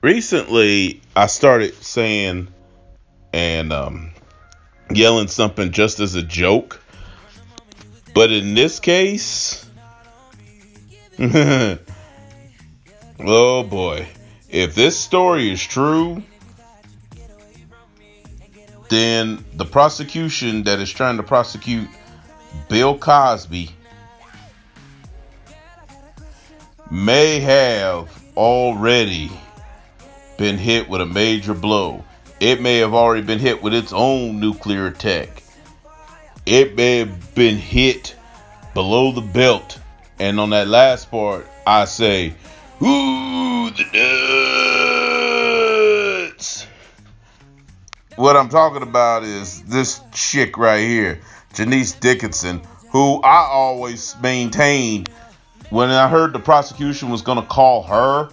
Recently, I started saying and yelling something just as a joke, but in this case, oh boy, if this story is true, then the prosecution that is trying to prosecute Bill Cosby may have already been hit with a major blow. It may have already been hit with its own nuclear attack. It may have been hit below the belt. And on that last part, I say, ooh, the nuts. What I'm talking about is this chick right here, Janice Dickinson, who I always maintained when I heard the prosecution was going to call her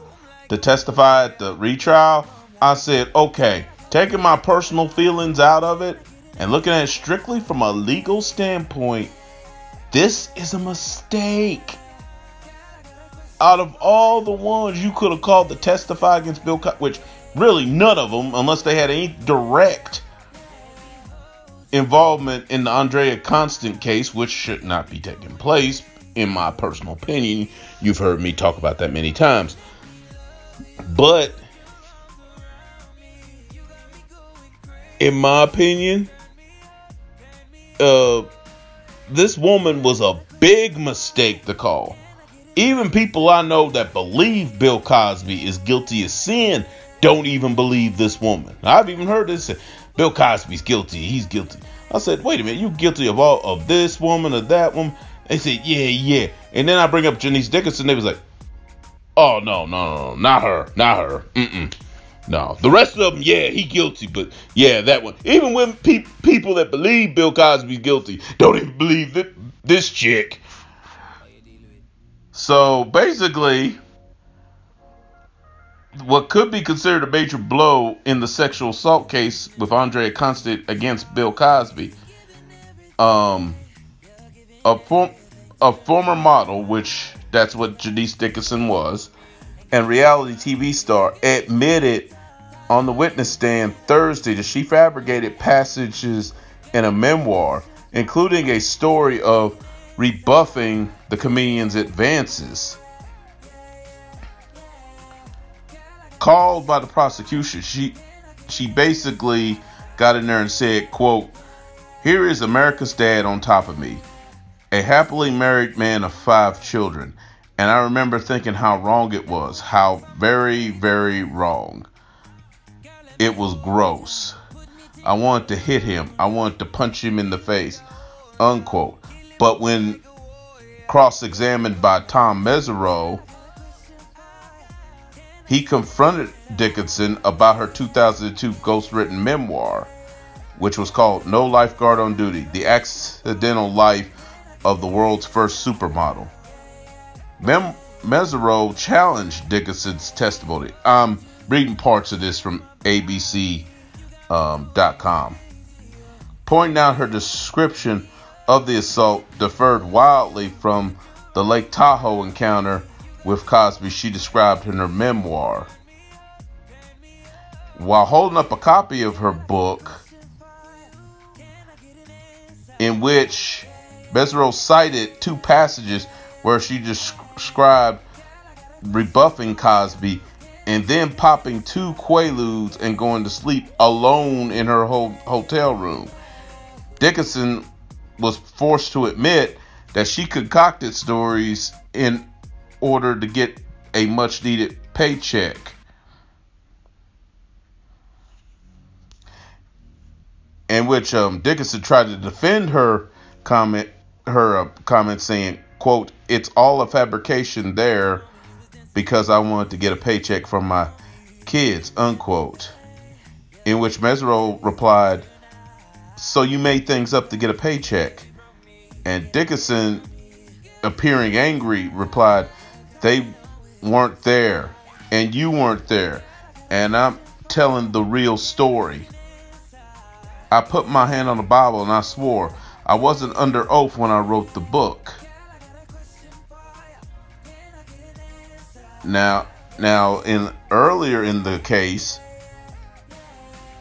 to testify at the retrial. I said, okay, taking my personal feelings out of it and looking at it strictly from a legal standpoint, this is a mistake. Out of all the ones you could have called to testify against Bill Cosby, which really none of them, unless they had any direct involvement in the Andrea Constant case, which should not be taking place, in my personal opinion. You've heard me talk about that many times. But in my opinion, this woman was a big mistake to call. Even people I know that believe Bill Cosby is guilty of sin don't even believe this woman. I've even heard this say, Bill Cosby's guilty. He's guilty. I said, wait a minute, you guilty of all of this woman or that woman? They said, yeah. And then I bring up Janice Dickerson. They was like, oh, no, not her. No, the rest of them, yeah, he guilty, but yeah, that one. Even when people that believe Bill Cosby's guilty don't even believe this chick. So basically, what could be considered a major blow in the sexual assault case with Andrea Constant against Bill Cosby, a former model, which that's what Janice Dickinson was, and reality TV star, admitted on the witness stand Thursday that she fabricated passages in a memoir, including a story of rebuffing the comedian's advances. Called by the prosecution, she basically got in there and said, quote, "Here is America's dad on top of me, a happily married man of 5 children. And I remember thinking how wrong it was, how very, very wrong. It was gross. I wanted to hit him. I wanted to punch him in the face," unquote. But when cross-examined by Tom Mesereau, he confronted Dickinson about her 2002 ghost-written memoir, which was called No Lifeguard on Duty, The Accidental Life of the World's First Supermodel. Mesereau challenged Dickinson's testimony. I'm reading parts of this from ABC.com. Pointing out her description of the assault differed wildly from the Lake Tahoe encounter with Cosby she described in her memoir. While holding up a copy of her book, in which Mesereau cited 2 passages where she described rebuffing Cosby and then popping 2 Quaaludes and going to sleep alone in her hotel room. Dickinson was forced to admit that she concocted stories in order to get a much needed paycheck. In which Dickinson tried to defend her comment saying, quote, "It's all a fabrication there because I wanted to get a paycheck from my kids," unquote. In which Mesereau replied, "So you made things up to get a paycheck?" And Dickinson, appearing angry, replied, "They weren't there, and you weren't there, and I'm telling the real story. I put my hand on the Bible and I swore I wasn't under oath when I wrote the book." Now, Now, earlier in the case,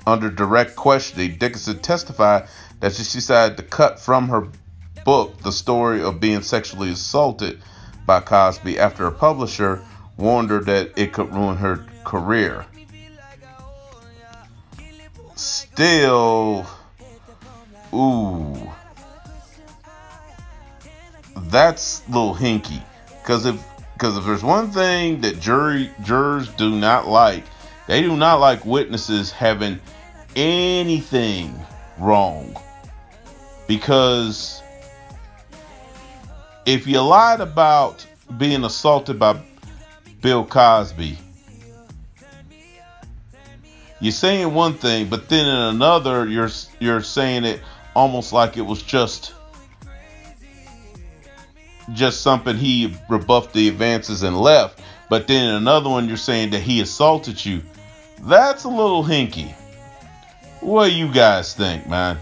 under direct questioning, Dickinson testified that she decided to cut from her book the story of being sexually assaulted by Cosby after a publisher warned her that it could ruin her career. Still, ooh, that's a little hinky. Because if there's one thing that jurors do not like, they do not like witnesses having anything wrong. Because if you lied about being assaulted by Bill Cosby, you're saying one thing, but then in another, you're saying it almost like it was just something he rebuffed the advances and left. But then in another one, you're saying that he assaulted you. That's a little hinky. What do you guys think, man?